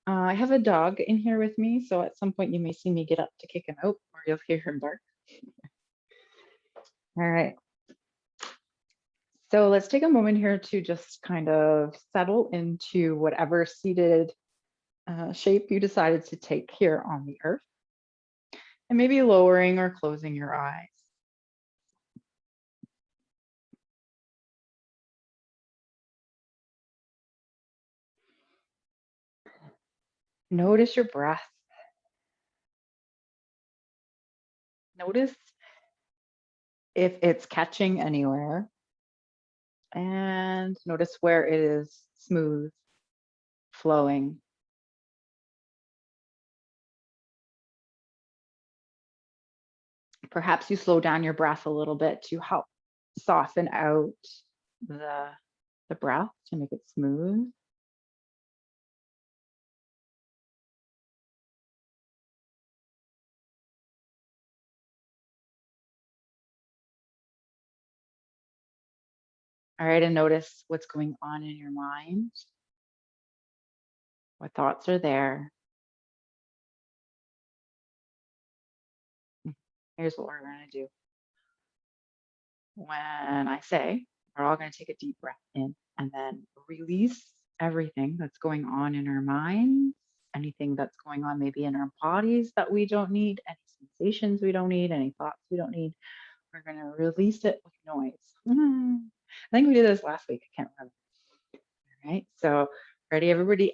I have a dog in here with me, so at some point you may see me get up to kick him out, or you'll hear him bark. All right. So let's take a moment here to just kind of settle into whatever seated shape you decided to take here on the earth, and maybe lowering or closing your eyes. Notice your breath. Notice if it's catching anywhere, and notice where it is smooth, flowing. Perhaps you slow down your breath a little bit to help soften out the, the breath to make it smooth. All right, and notice what's going on in your mind. What thoughts are there? Here's what we're going to do. When I say, we're all going to take a deep breath in and then release everything that's going on in our minds, anything that's going on maybe in our bodies that we don't need, any sensations we don't need, any thoughts we don't need. We're going to release it with noise. I think we did this last week. I can't remember. All right. So, ready, everybody?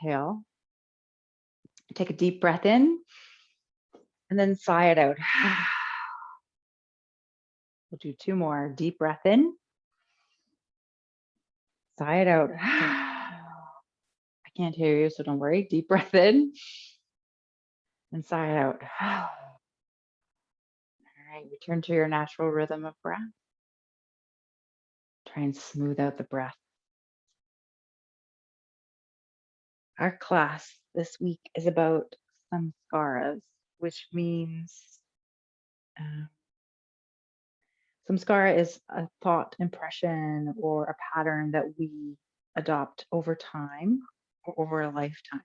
Exhale. Take a deep breath in and then sigh it out. We'll do two more. Deep breath in, sigh it out. I can't hear you, so don't worry. Deep breath in and sigh it out. All right. Return to your natural rhythm of breath. Try and smooth out the breath. Our class this week is about samskaras, which means samskara is a thought, impression, or a pattern that we adopt over time or over a lifetime.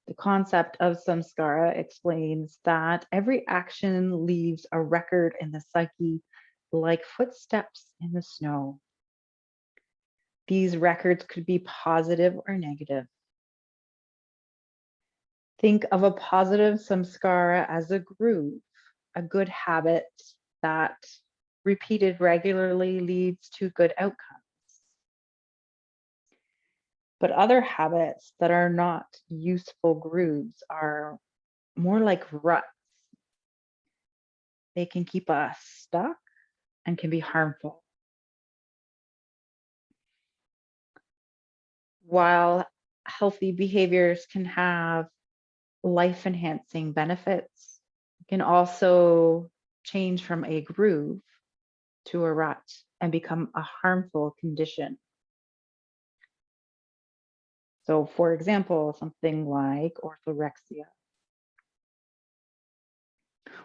The concept of samskara explains that every action leaves a record in the psyche like footsteps in the snow. These records could be positive or negative. Think of a positive samskara as a groove, a good habit that repeated regularly leads to good outcomes. But other habits that are not useful grooves are more like ruts. They can keep us stuck and can be harmful. While healthy behaviors can have life enhancing benefits, it can also change from a groove to a rut and become a harmful condition. So, for example, something like orthorexia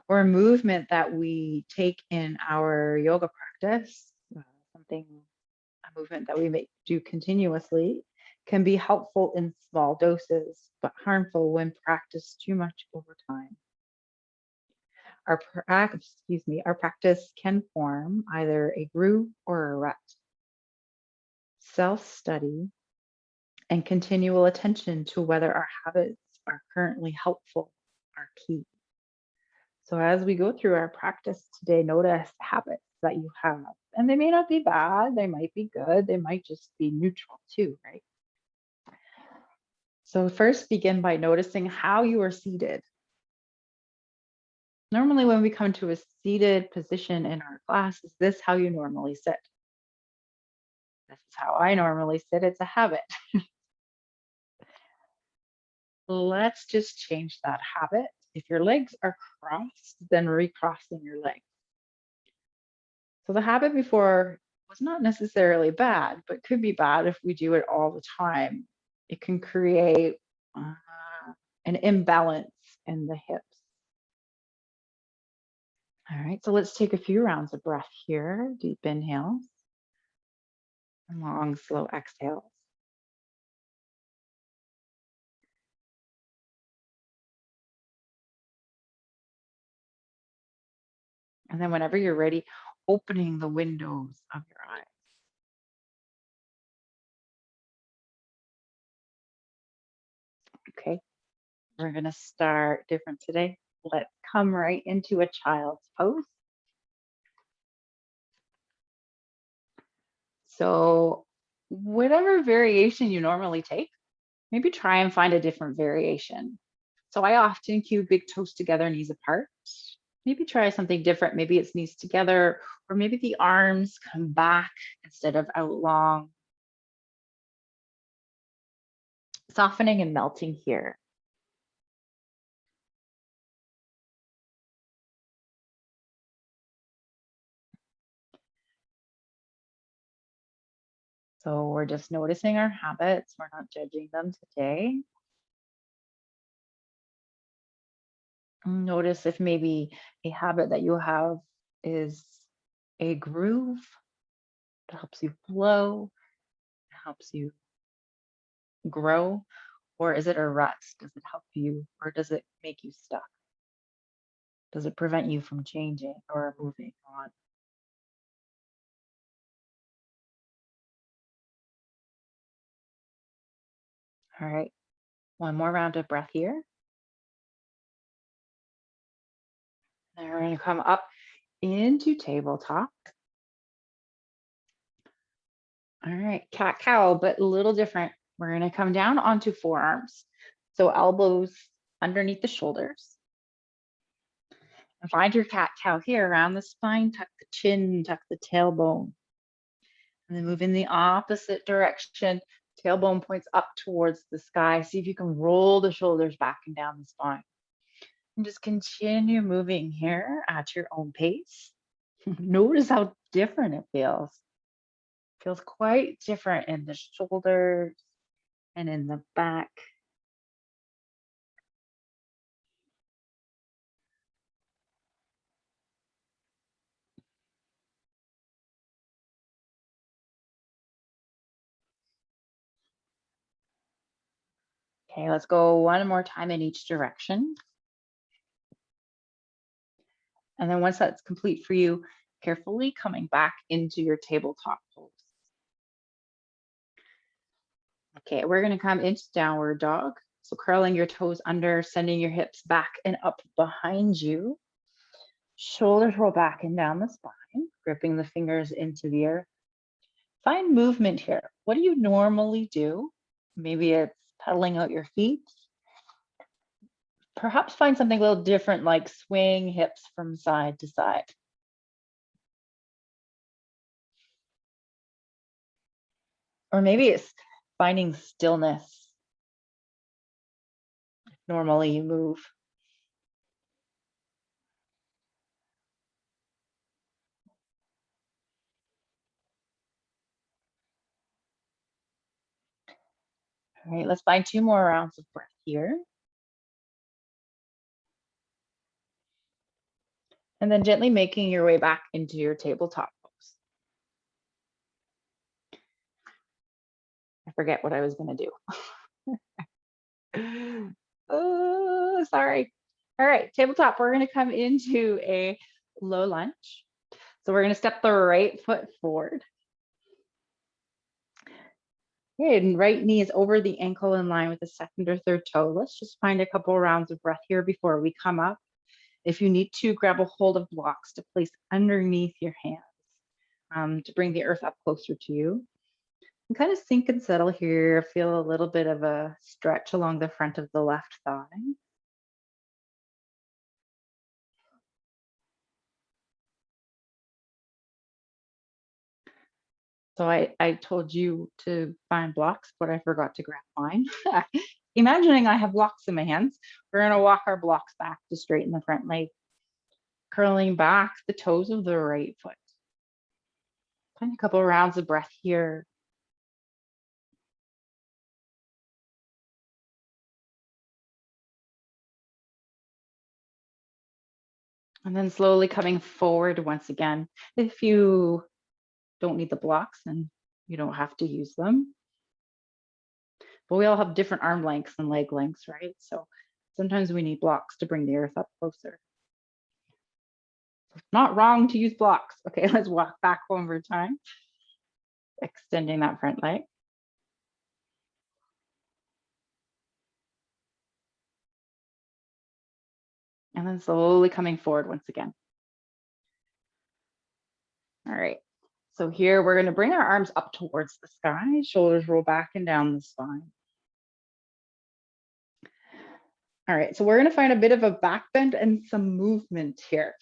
or a movement that we take in our yoga practice, a movement that we do continuously, can be helpful in small doses, but harmful when practiced too much over time. Our practice can form either a groove or a rut. Self-study and continual attention to whether our habits are currently helpful are key. So as we go through our practice today, notice habits that you have. And they may not be bad, they might be good, they might just be neutral too, right? So first begin by noticing how you are seated. Normally when we come to a seated position in our class, is this how you normally sit? This is how I normally sit. It's a habit. Let's just change that habit. If your legs are crossed, then recrossing your legs. So the habit before was not necessarily bad, but could be bad if we do it all the time. It can create an imbalance in the hips. All right, so let's take a few rounds of breath here. Deep inhales and long, slow exhales. And then whenever you're ready, opening the windows of your eyes. Okay, we're going to start different today. Let's come right into a child's pose. So whatever variation you normally take, maybe try and find a different variation. So I often cue big toes together, knees apart. Maybe try something different. Maybe it's knees together, or maybe the arms come back instead of out long. Softening and melting here. So we're just noticing our habits. We're not judging them today. Notice if maybe a habit that you have is a groove that helps you flow, helps you grow, or is it a rut? Does it help you, or does it make you stuck? Does it prevent you from changing or moving on? All right, one more round of breath here. Then we're going to come up into tabletop. All right, cat cow, but a little different. We're going to come down onto forearms. So elbows underneath the shoulders. And find your cat cow here around the spine, tuck the chin, tuck the tailbone. And then move in the opposite direction. Tailbone points up towards the sky. See if you can roll the shoulders back and down the spine. And just continue moving here at your own pace. Notice how different it feels. Feels quite different in the shoulders and in the back. Okay, let's go one more time in each direction. And then once that's complete for you, carefully coming back into your tabletop pose. Okay, we're going to come into downward dog. So curling your toes under, sending your hips back and up behind you. Shoulders roll back and down the spine, gripping the fingers into the earth. Find movement here. What do you normally do? Maybe it's pedaling out your feet. Perhaps find something a little different, like swing hips from side to side. Or maybe it's finding stillness. Normally you move. All right, let's find 2 more rounds of breath here. And then gently making your way back into your tabletop pose. I forget what I was going to do. Oh, sorry. All right, tabletop, we're going to come into a low lunge. So we're going to step the right foot forward. Okay, and right knee is over the ankle in line with the second or third toe. Let's just find a couple rounds of breath here before we come up. If you need to, grab a hold of blocks to place underneath your hands to bring the earth up closer to you. And kind of sink and settle here. Feel a little bit of a stretch along the front of the left thigh. So I told you to find blocks, but I forgot to grab mine. Imagining I have blocks in my hands, we're going to walk our blocks back to straighten the front leg, curling back the toes of the right foot. Find a couple of rounds of breath here. And then slowly coming forward once again. If you don't need the blocks, then you don't have to use them. But we all have different arm lengths and leg lengths, right? So sometimes we need blocks to bring the earth up closer. Not wrong to use blocks. Okay, let's walk back one more time. Extending that front leg. And then slowly coming forward once again. All right. So here we're going to bring our arms up towards the sky, shoulders roll back and down the spine. All right, so we're going to find a bit of a back bend and some movement here.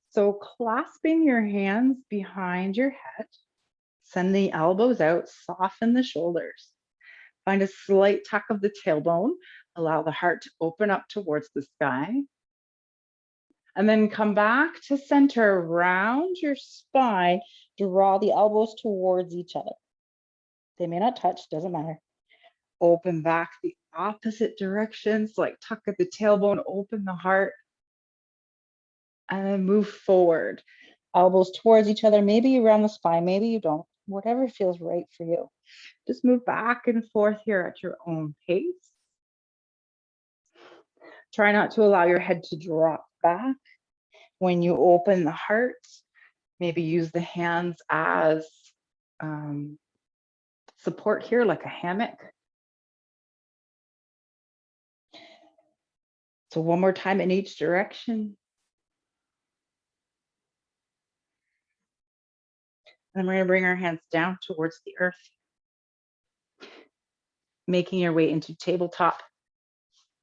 So clasping your hands behind your head, send the elbows out, soften the shoulders. Find a slight tuck of the tailbone, allow the heart to open up towards the sky. And then come back to center, round your spine, draw the elbows towards each other. They may not touch, doesn't matter. Open back the opposite direction, so like tuck at the tailbone, open the heart, and then move forward. Elbows towards each other, maybe around the spine, maybe you don't, whatever feels right for you. Just move back and forth here at your own pace. Try not to allow your head to drop back. When you open the heart, maybe use the hands as support here, like a hammock. So one more time in each direction. And we're going to bring our hands down towards the earth, making your way into tabletop.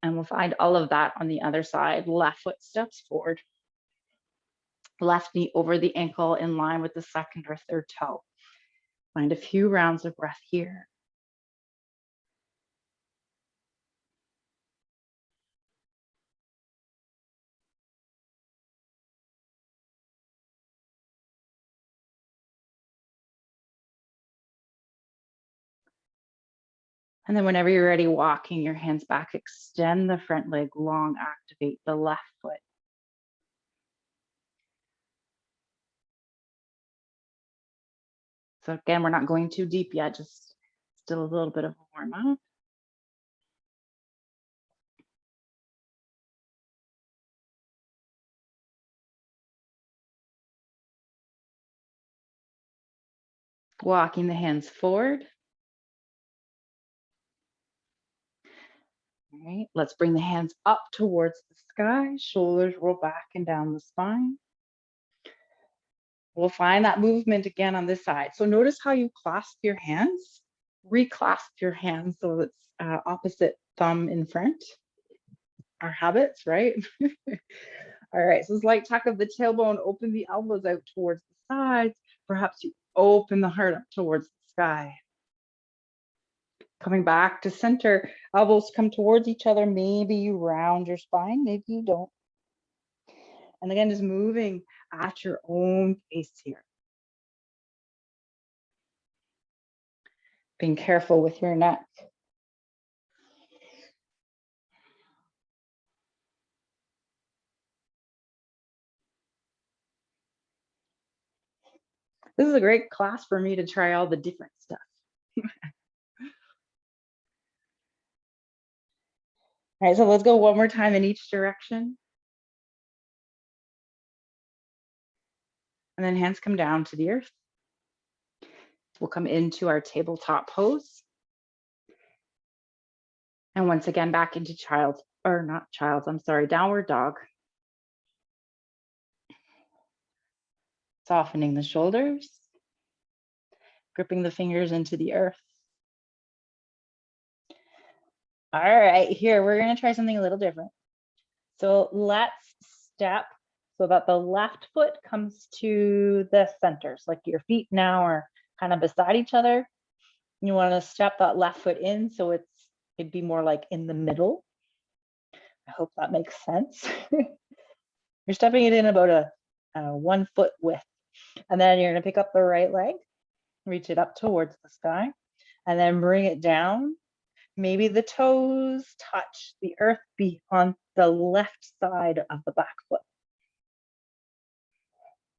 And we'll find all of that on the other side. Left foot steps forward. Left knee over the ankle in line with the second or third toe. Find a few rounds of breath here. And then whenever you're ready, walking your hands back, extend the front leg long, activate the left foot. So again, we're not going too deep yet, just still a little bit of a warm up. Walking the hands forward. All right, let's bring the hands up towards the sky, shoulders roll back and down the spine. We'll find that movement again on this side. So notice how you clasp your hands, reclasp your hands so it's opposite thumb in front. Our habits, right? All right, so slight tuck of the tailbone, open the elbows out towards the sides. Perhaps you open the heart up towards the sky. Coming back to center, elbows come towards each other. Maybe you round your spine, maybe you don't. And again, just moving at your own pace here. Being careful with your neck. This is a great class for me to try all the different stuff. All right, so let's go one more time in each direction. And then hands come down to the earth. We'll come into our tabletop pose. And once again, back into downward dog. Softening the shoulders, gripping the fingers into the earth. All right, here, we're gonna try something a little different. So let's step so that the left foot comes to the center. So like your feet now are kind of beside each other. You wanna step that left foot in so it'd be more like in the middle. I hope that makes sense. You're stepping it in about a 1 foot width. And then you're gonna pick up the right leg, reach it up towards the sky, and then bring it down. Maybe the toes touch the earth on the left side of the back foot.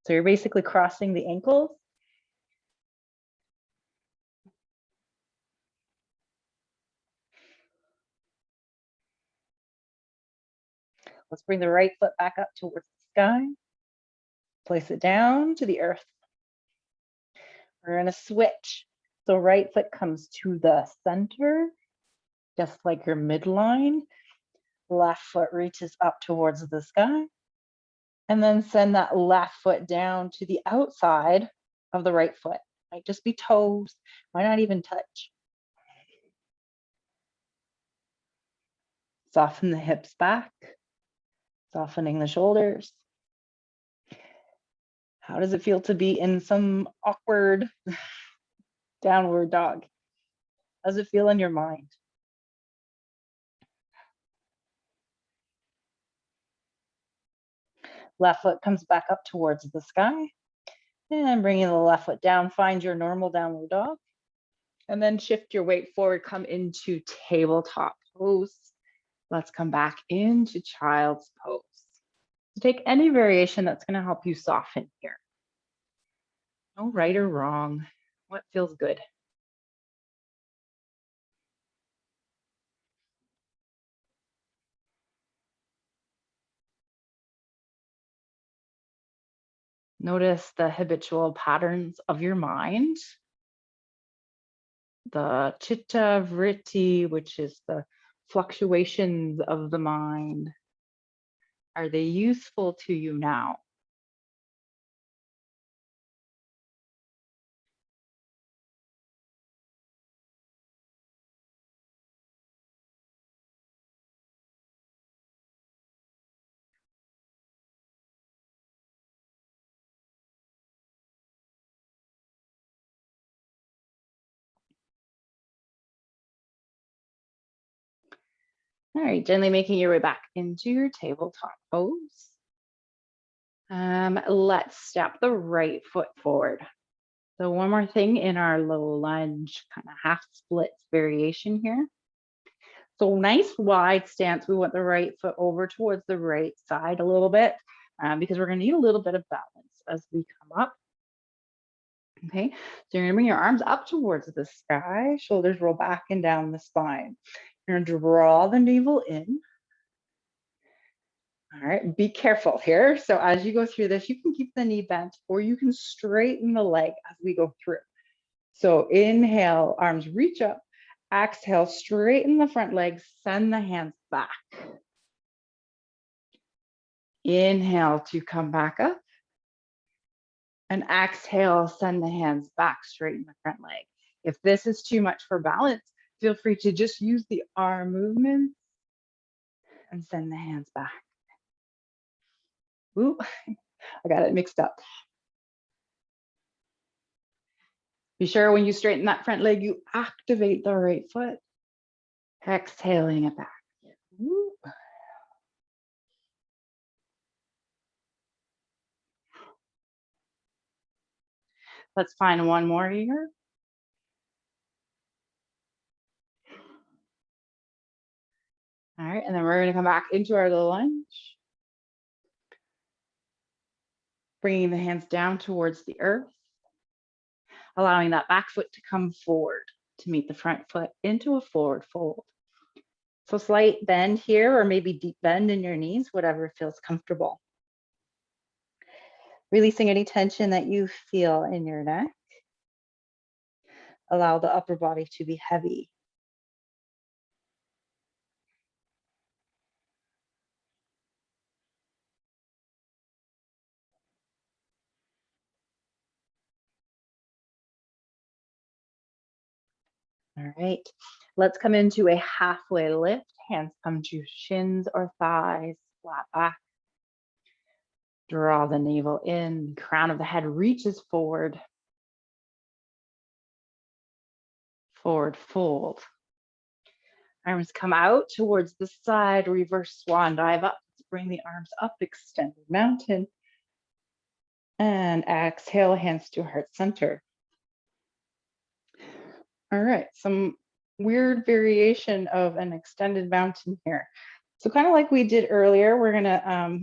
So you're basically crossing the ankles. Let's bring the right foot back up towards the sky. Place it down to the earth. We're gonna switch. So right foot comes to the center, just like your midline. Left foot reaches up towards the sky. And then send that left foot down to the outside of the right foot. Might just be toes, might not even touch. Soften the hips back, softening the shoulders. How does it feel to be in some awkward downward dog? How does it feel in your mind? Left foot comes back up towards the sky. And bringing the left foot down, find your normal downward dog. And then shift your weight forward, come into tabletop pose. Let's come back into child's pose. So take any variation that's going to help you soften here. No right or wrong. What feels good? Notice the habitual patterns of your mind. The chitta vritti, which is the fluctuations of the mind. Are they useful to you now? All right, gently making your way back into your tabletop pose. Let's step the right foot forward. So one more thing in our low lunge, kind of half splits variation here. So nice wide stance. We want the right foot over towards the right side a little bit because we're gonna need a little bit of balance as we come up. Okay, so you're gonna bring your arms up towards the sky, shoulders roll back and down the spine. You're gonna draw the navel in. All right, be careful here. So as you go through this, you can keep the knee bent or you can straighten the leg as we go through. So inhale, arms reach up. Exhale, straighten the front leg, send the hands back. Inhale to come back up. And exhale, send the hands back, straighten the front leg. If this is too much for balance, feel free to just use the arm movements and send the hands back. Ooh, I got it mixed up. Be sure when you straighten that front leg, you activate the right foot. Exhaling it back. Ooh. Let's find one more here. All right, and then we're gonna come back into our little lunge. Bringing the hands down towards the earth. Allowing that back foot to come forward to meet the front foot into a forward fold. So slight bend here, or maybe deep bend in your knees, whatever feels comfortable. Releasing any tension that you feel in your neck. Allow the upper body to be heavy. All right, let's come into a halfway lift. Hands come to shins or thighs, flat back. Draw the navel in, crown of the head reaches forward. Forward fold. Arms come out towards the side, reverse swan dive up. Let's bring the arms up, extended mountain. And exhale, hands to heart center. All right, some weird variation of an extended mountain here. So kind of like we did earlier, we're gonna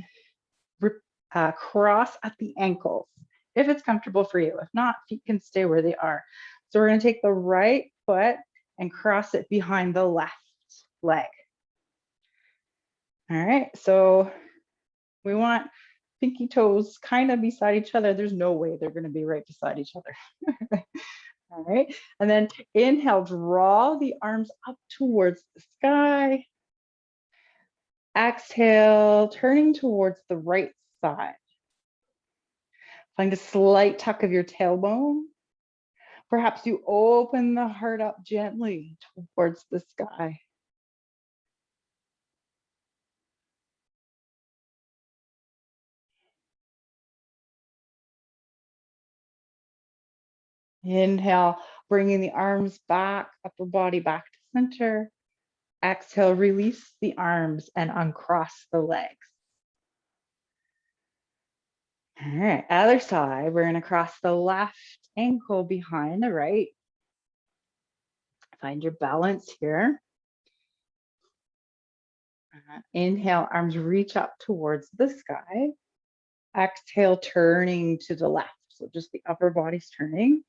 cross at the ankles if it's comfortable for you. If not, feet can stay where they are. So we're gonna take the right foot and cross it behind the left leg. All right, so we want pinky toes kind of beside each other. There's no way they're going to be right beside each other. All right. And then inhale, draw the arms up towards the sky. Exhale, turning towards the right side. Find a slight tuck of your tailbone. Perhaps you open the heart up gently towards the sky. Inhale, bringing the arms back, upper body back to center. Exhale, release the arms and uncross the legs. All right, other side, we're gonna cross the left ankle behind the right. Find your balance here. Inhale, arms reach up towards the sky. Exhale, turning to the left. So just the upper body's turning.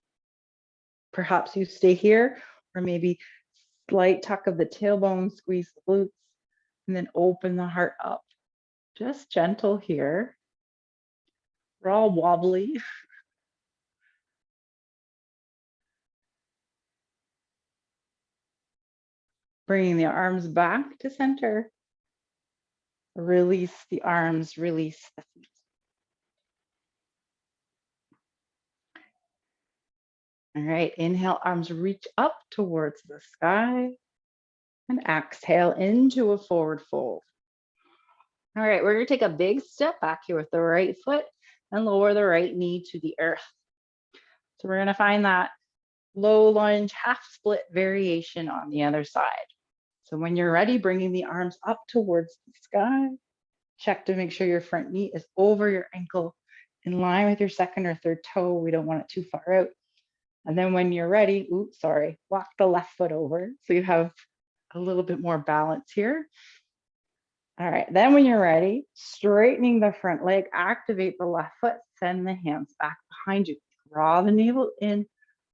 Perhaps you stay here, or maybe slight tuck of the tailbone, squeeze the glutes, and then open the heart up. Just gentle here. We're all wobbly. Bringing the arms back to center. Release the arms, release the feet. All right, inhale, arms reach up towards the sky. And exhale into a forward fold. All right, we're gonna take a big step back here with the right foot and lower the right knee to the earth. So we're gonna find that low lunge, half split variation on the other side. So when you're ready, bringing the arms up towards the sky, check to make sure your front knee is over your ankle, in line with your second or third toe. We don't want it too far out. And then when you're ready, walk the left foot over so you have a little bit more balance here. All right, then when you're ready, straightening the front leg, activate the left foot, send the hands back behind you. Draw the navel in,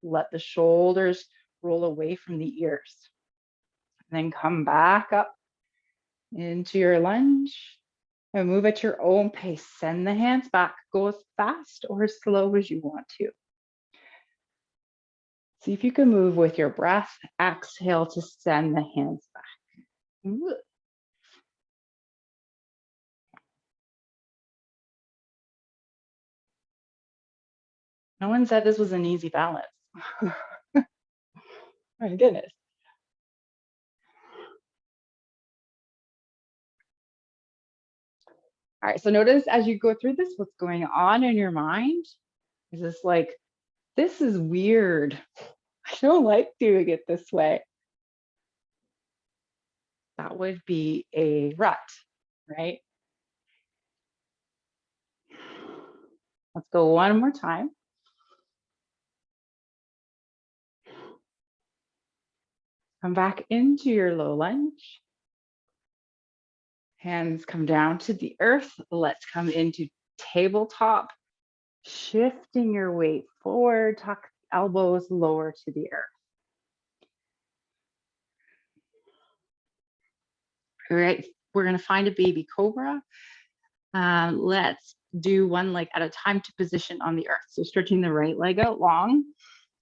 let the shoulders roll away from the ears. Then come back up into your lunge and move at your own pace. Send the hands back, go as fast or as slow as you want to. See if you can move with your breath. Exhale to send the hands back. No one said this was an easy balance. My goodness. All right, so notice as you go through this, what's going on in your mind is this like, this is weird. I don't like doing it this way. That would be a rut, right? Let's go one more time. Come back into your low lunge. Hands come down to the earth. Let's come into tabletop, shifting your weight forward, tuck elbows lower to the earth. All right, we're gonna find a baby cobra. Let's do one leg at a time to position on the earth. So stretching the right leg out long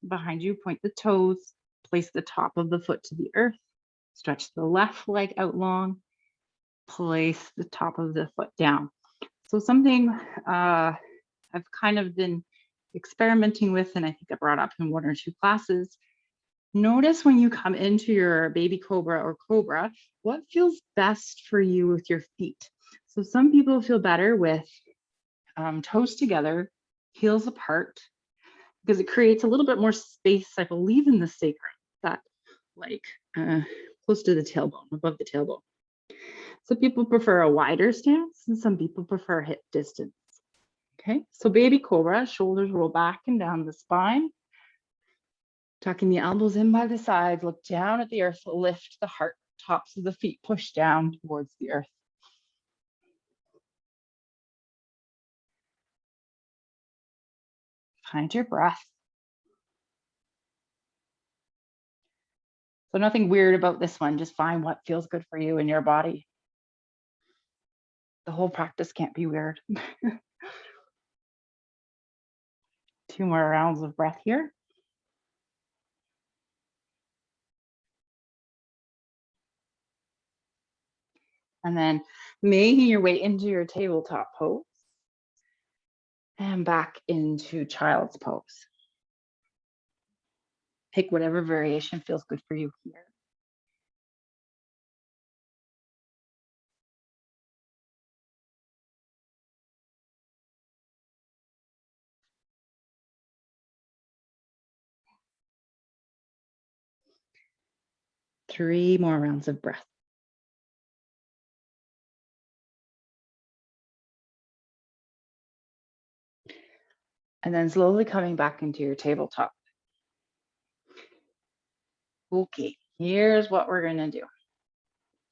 behind you, point the toes, place the top of the foot to the earth, stretch the left leg out long, place the top of the foot down. So something I've kind of been experimenting with, and I think I brought up in one or two classes. Notice when you come into your baby cobra or cobra, what feels best for you with your feet. So some people feel better with toes together, heels apart, because it creates a little bit more space, I believe, in the sacrum, that like close to the tailbone, above the tailbone. Some people prefer a wider stance and some people prefer hip distance. Okay, so baby cobra, shoulders roll back and down the spine. Tucking the elbows in by the sides, look down at the earth, lift the heart, tops of the feet push down towards the earth. Find your breath. So nothing weird about this one, just find what feels good for you in your body. The whole practice can't be weird. 2 more rounds of breath here. And then making your way into your tabletop pose and back into child's pose. Pick whatever variation feels good for you here. Three more rounds of breath. And then slowly coming back into your tabletop. Okay, here's what we're gonna do.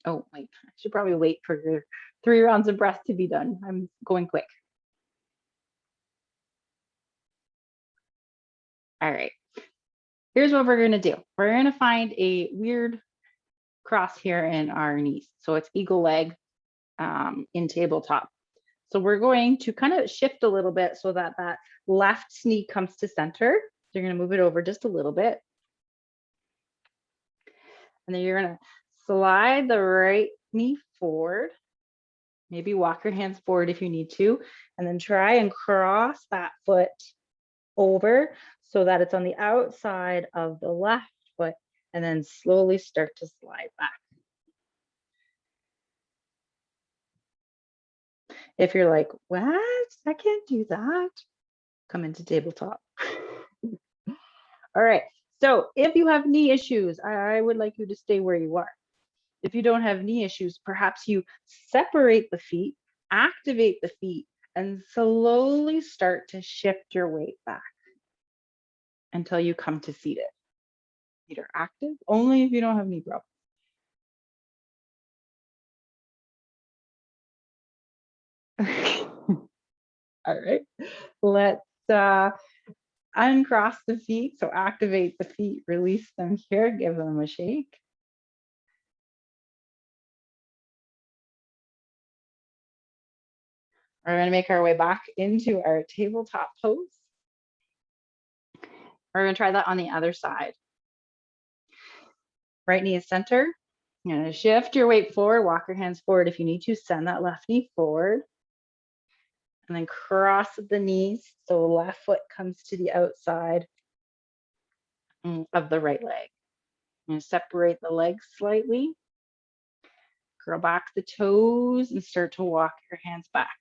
Oh, wait, I should probably wait for your 3 rounds of breath to be done. I'm going quick. All right, here's what we're gonna do. We're gonna find a weird cross here in our knees. So it's eagle leg in tabletop. So we're going to kind of shift a little bit so that that left knee comes to center. So you're gonna move it over just a little bit. And then you're gonna slide the right knee forward. Maybe walk your hands forward if you need to, and then try and cross that foot over so that it's on the outside of the left foot, and then slowly start to slide back. If you're like, what? I can't do that. Come into tabletop. All right. So if you have knee issues, I would like you to stay where you are. If you don't have knee issues, perhaps you separate the feet, activate the feet, and slowly start to shift your weight back until you come to seated. Feet are active only if you don't have knee problems. All right, let's uncross the feet. So activate the feet, release them here, give them a shake. We're going to make our way back into our tabletop pose. We're going to try that on the other side. Right knee is center. You're going to shift your weight forward, walk your hands forward if you need to, send that left knee forward. And then cross the knees so left foot comes to the outside of the right leg. I'm going to separate the legs slightly. Curl back the toes and start to walk your hands back.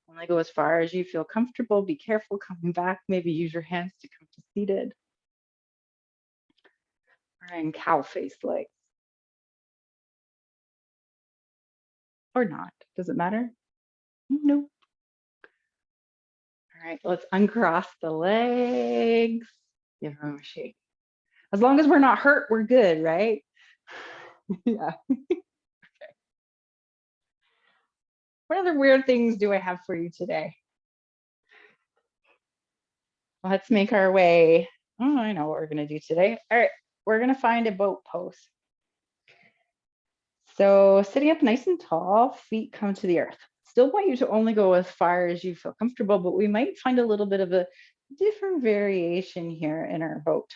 Only go as far as you feel comfortable. Be careful coming back. Maybe use your hands to come to seated. And cow face legs. Or not. Does it matter? No. All right, let's uncross the legs. Give them a shake. As long as we're not hurt, we're good, right? Yeah. Okay. What other weird things do I have for you today? Let's make our way. Oh, I know what we're going to do today. All right, we're going to find a boat pose. So sitting up nice and tall, feet come to the earth. Still want you to only go as far as you feel comfortable, but we might find a little bit of a different variation here in our boat.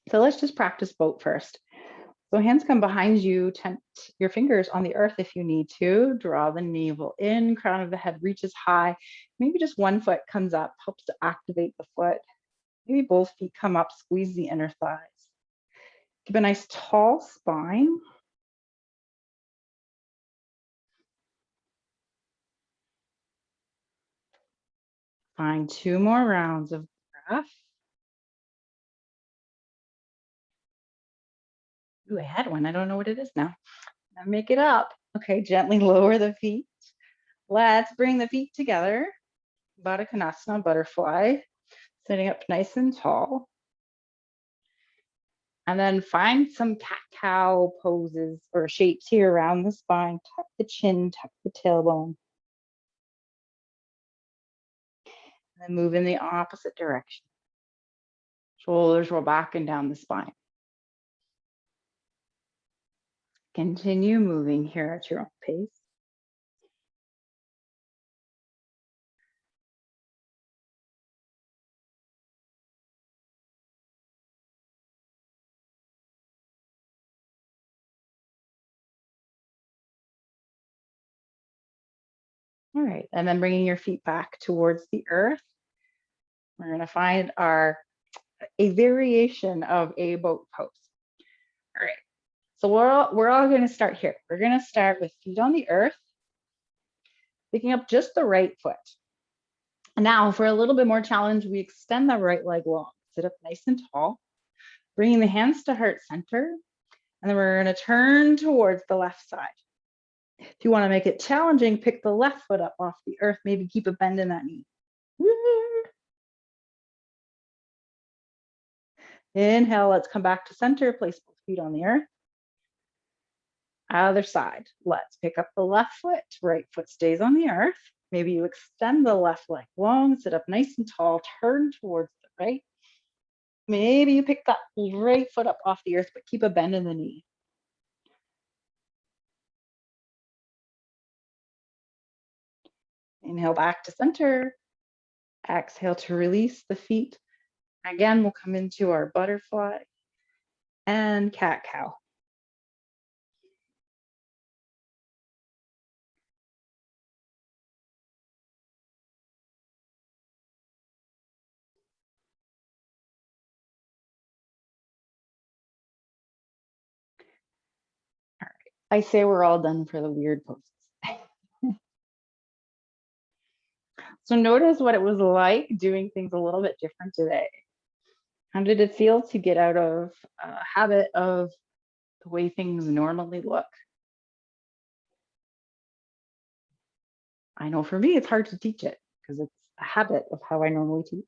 So let's just practice boat first. So hands come behind you, tent your fingers on the earth if you need to. Draw the navel in, crown of the head reaches high. Maybe just one foot comes up, helps to activate the foot. Maybe both feet come up, squeeze the inner thighs. Give a nice tall spine. Find 2 more rounds of breath. Ooh, I had one. I don't know what it is now. Now make it up. Okay, gently lower the feet. Let's bring the feet together. Baddha Konasana, butterfly. Sitting up nice and tall. And then find some cat-cow poses or shapes here around the spine. Tuck the chin, tuck the tailbone. And then move in the opposite direction. Shoulders roll back and down the spine. Continue moving here at your own pace. All right, and then bringing your feet back towards the earth. We're going to find a variation of a boat pose. All right, so we're all going to start here. We're going to start with feet on the earth, picking up just the right foot. Now, for a little bit more challenge, we extend the right leg long, sit up nice and tall, bringing the hands to heart center, and then we're going to turn towards the left side. If you want to make it challenging, pick the left foot up off the earth, maybe keep a bend in that knee. Inhale, let's come back to center, place both feet on the earth. Other side, let's pick up the left foot, right foot stays on the earth. Maybe you extend the left leg long, sit up nice and tall, turn towards the right. Maybe you pick that right foot up off the earth, but keep a bend in the knee. Inhale back to center. Exhale to release the feet. Again, we'll come into our butterfly and cat-cow. All right. I say we're all done for the weird poses. So notice what it was like doing things a little bit different today. How did it feel to get out of a habit of the way things normally look? I know for me, it's hard to teach it because it's a habit of how I normally teach.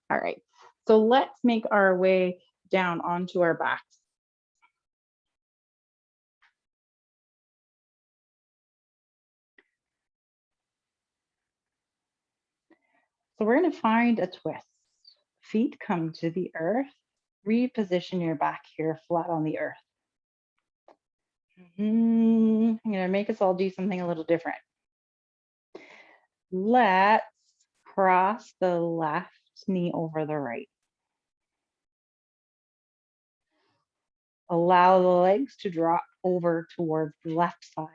All right, so let's make our way down onto our backs. So we're going to find a twist. Feet come to the earth. Reposition your back here flat on the earth. I'm going to make us all do something a little different. Let's cross the left knee over the right. Allow the legs to drop over towards the left side.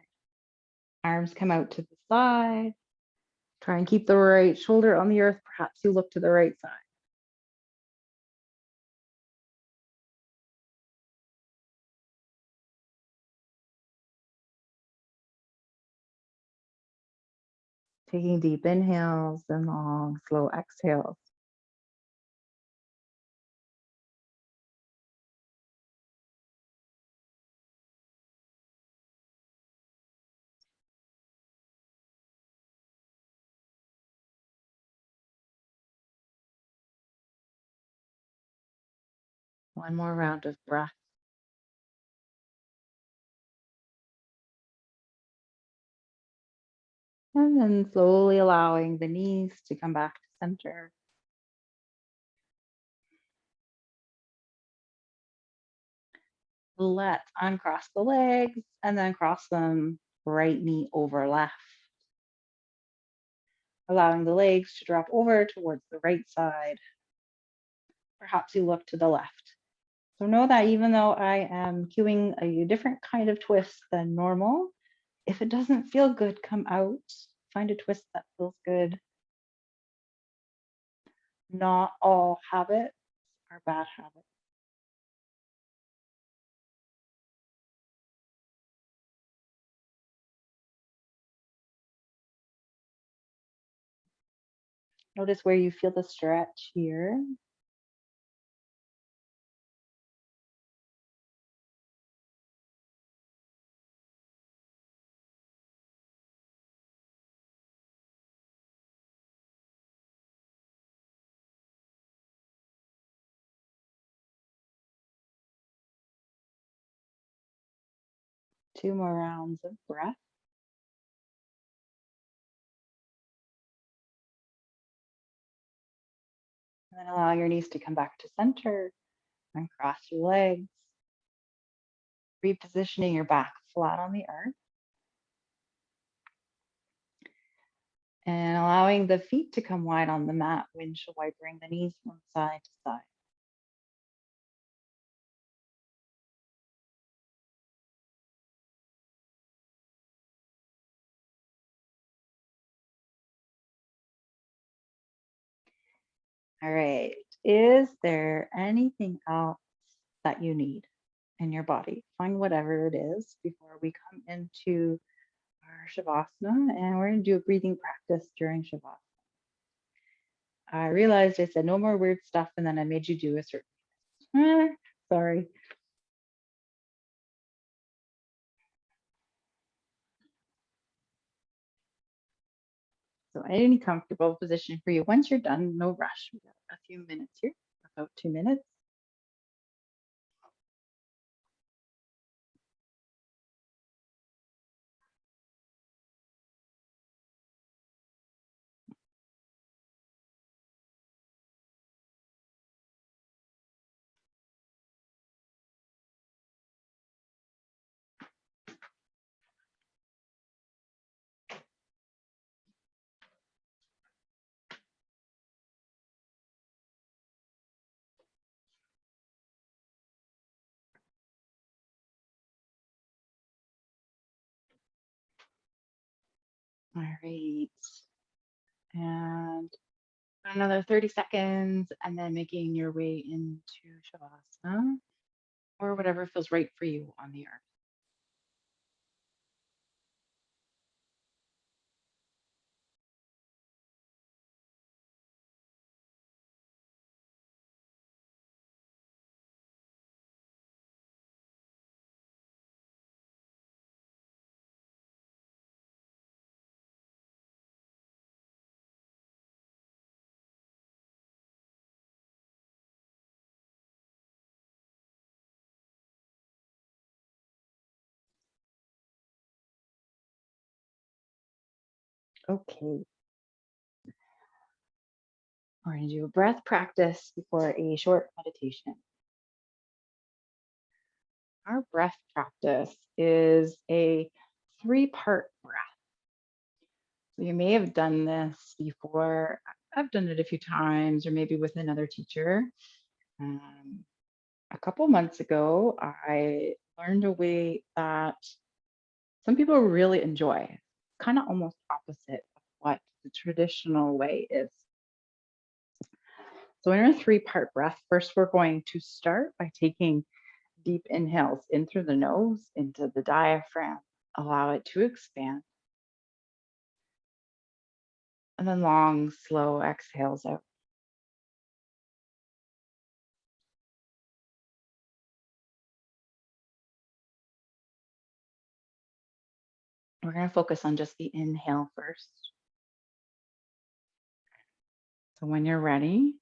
Arms come out to the side. Try and keep the right shoulder on the earth. Perhaps you look to the right side. Taking deep inhales and long, slow exhales. One more round of breath. And then slowly allowing the knees to come back to center. Let's uncross the legs and then cross them right knee over left. Allowing the legs to drop over towards the right side. Perhaps you look to the left. So know that even though I am cueing a different kind of twist than normal, if it doesn't feel good, come out, find a twist that feels good. Not all habits are bad habits. Notice where you feel the stretch here. Two more rounds of breath. And then allow your knees to come back to center and cross your legs. Repositioning your back flat on the earth. And allowing the feet to come wide on the mat, windshield wipering the knees from side to side. All right. Is there anything else that you need in your body? Find whatever it is before we come into our Shavasana, and we're going to do a breathing practice during Shavasana. I realized I said no more weird stuff, and then I made you do a certain. Sorry. So any comfortable position for you. Once you're done, no rush. We got a few minutes here, about 2 minutes. All right. And another 30 seconds, and then making your way into Shavasana or whatever feels right for you on the earth. Okay. We're going to do a breath practice before a short meditation. Our breath practice is a 3-part breath. So you may have done this before. I've done it a few times, or maybe with another teacher. A couple months ago, I learned a way that some people really enjoy, kind of almost opposite of what the traditional way is. So, in our 3-part breath, first we're going to start by taking deep inhales in through the nose into the diaphragm, allow it to expand, and then long, slow exhales out. We're going to focus on just the inhale first. So, when you're ready,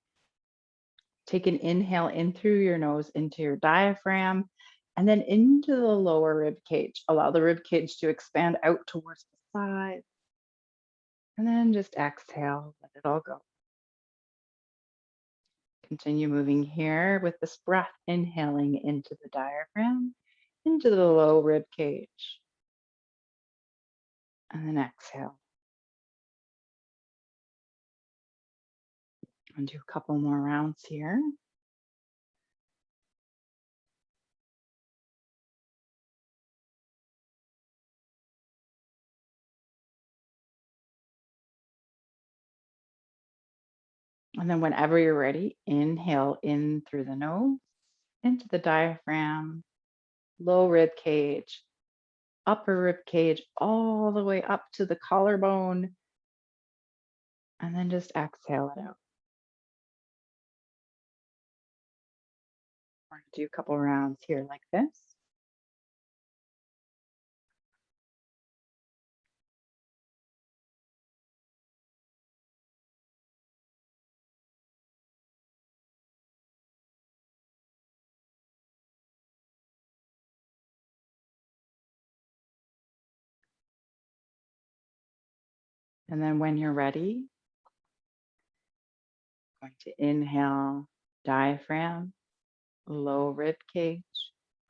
take an inhale in through your nose into your diaphragm and then into the lower rib cage. Allow the rib cage to expand out towards the side. And then just exhale, let it all go. Continue moving here with this breath, inhaling into the diaphragm, into the low rib cage. And then exhale. And do a couple more rounds here. And then whenever you're ready, inhale in through the nose, into the diaphragm, low rib cage, upper rib cage, all the way up to the collarbone. And then just exhale it out. We're going to do a couple rounds here like this. And then when you're ready, going to inhale, diaphragm, low rib cage,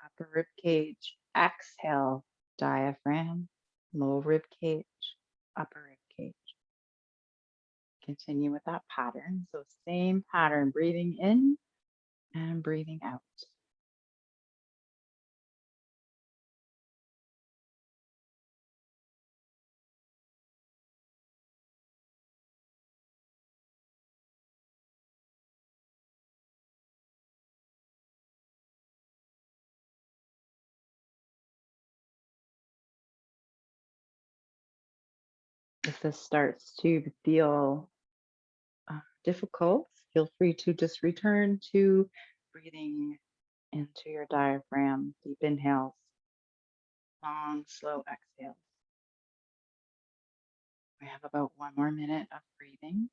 upper rib cage. Exhale, diaphragm, low rib cage, upper rib cage. Continue with that pattern. So same pattern, breathing in and breathing out. If this starts to feel difficult, feel free to just return to breathing into your diaphragm, deep inhales, long, slow exhales. We have about 1 more minute of breathing.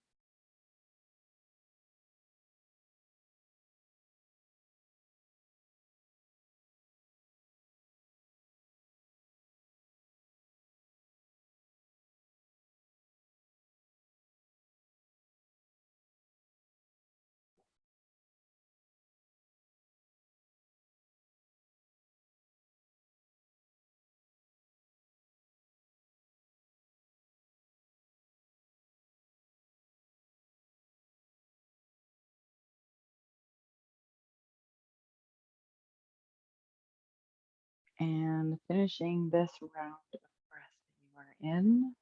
And finishing this round of breath that you are in,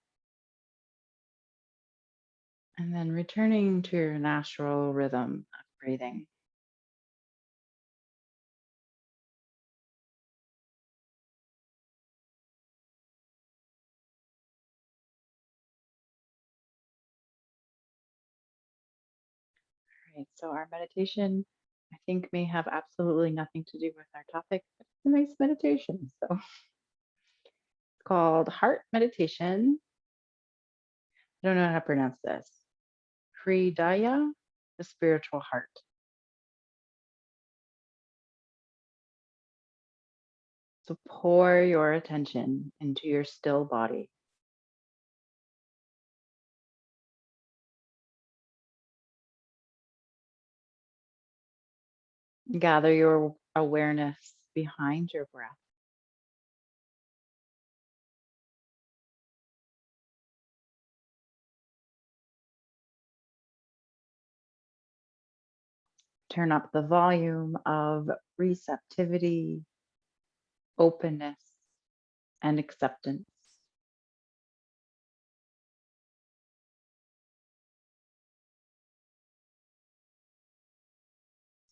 and then returning to your natural rhythm of breathing. All right, so our meditation, I think, may have absolutely nothing to do with our topic, but it's a nice meditation. So it's called Heart Meditation. I don't know how to pronounce this. Hridaya, the spiritual heart. So pour your attention into your still body. Gather your awareness behind your breath. Turn up the volume of receptivity, openness, and acceptance.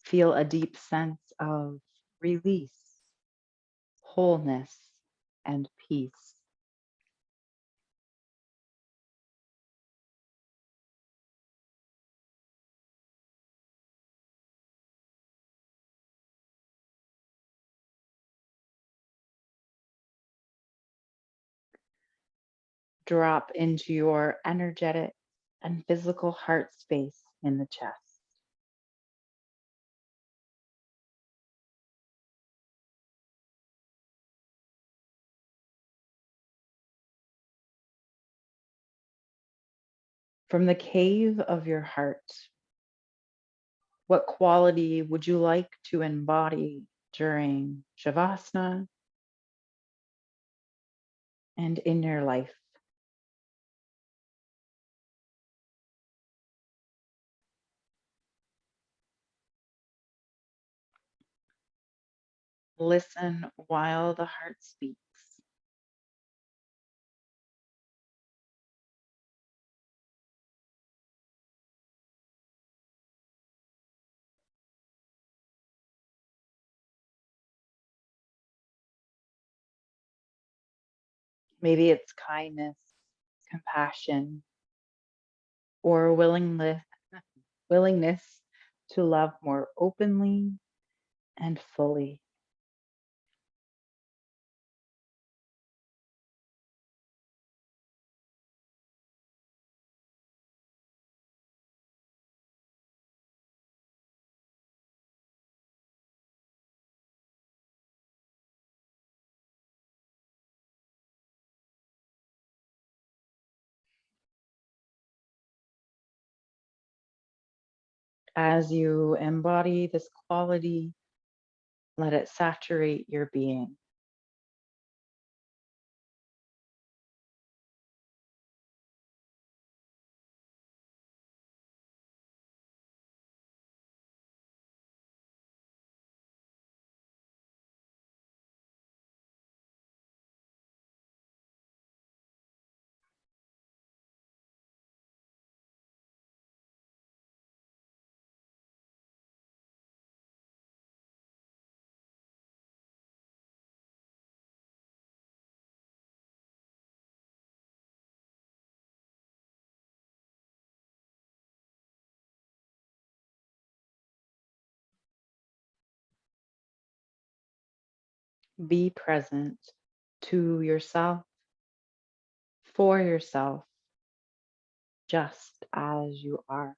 Feel a deep sense of release, wholeness, and peace. Drop into your energetic and physical heart space in the chest. From the cave of your heart, what quality would you like to embody during Shavasana and in your life? Listen while the heart speaks. Maybe it's kindness, compassion, or willingness to love more openly and fully. As you embody this quality, let it saturate your being. Be present to yourself, for yourself, just as you are.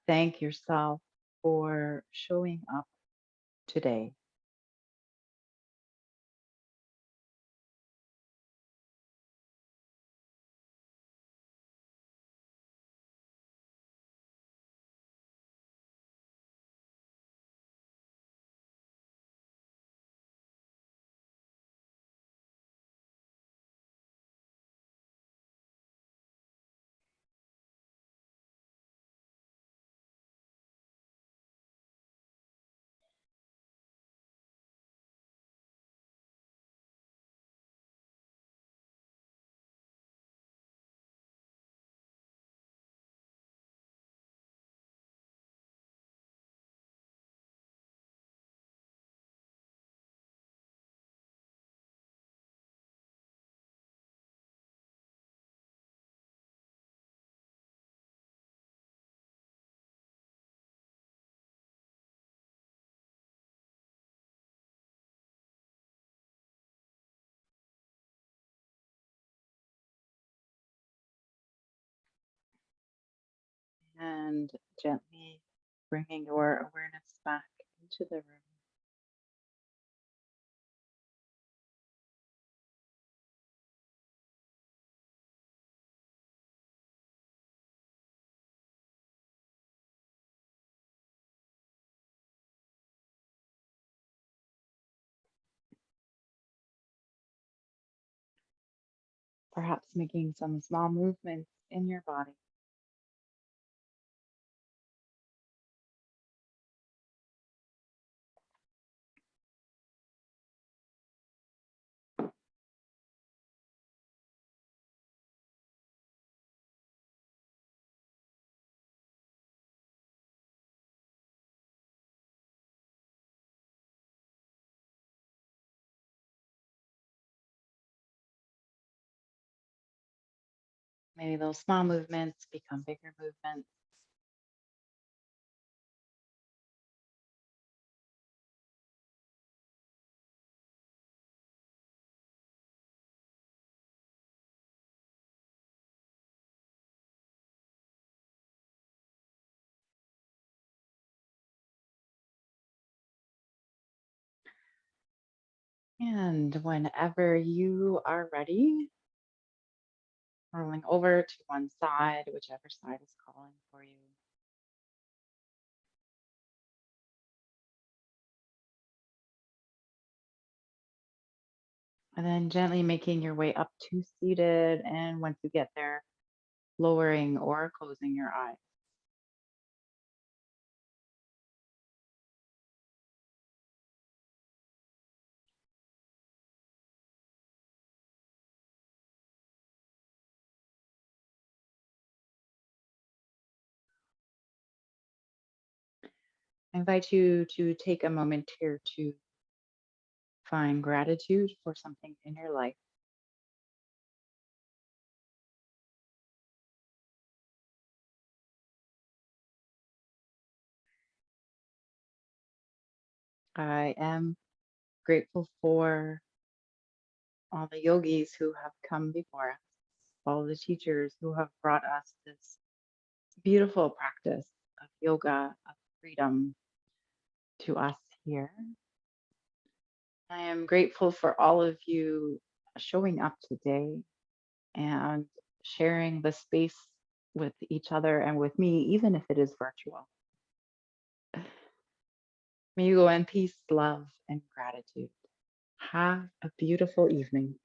Thank yourself for showing up today. And gently bringing your awareness back into the room. Perhaps making some small movements in your body. Maybe those small movements become bigger movements. And whenever you are ready, rolling over to one side, whichever side is calling for you. And then gently making your way up to seated. And once you get there, lowering or closing your eyes. I invite you to take a moment here to find gratitude for something in your life. I am grateful for all the yogis who have come before us, all the teachers who have brought us this beautiful practice of yoga, of freedom to us here. I am grateful for all of you showing up today and sharing the space with each other and with me, even if it is virtual. May you go in peace, love, and gratitude. Have a beautiful evening.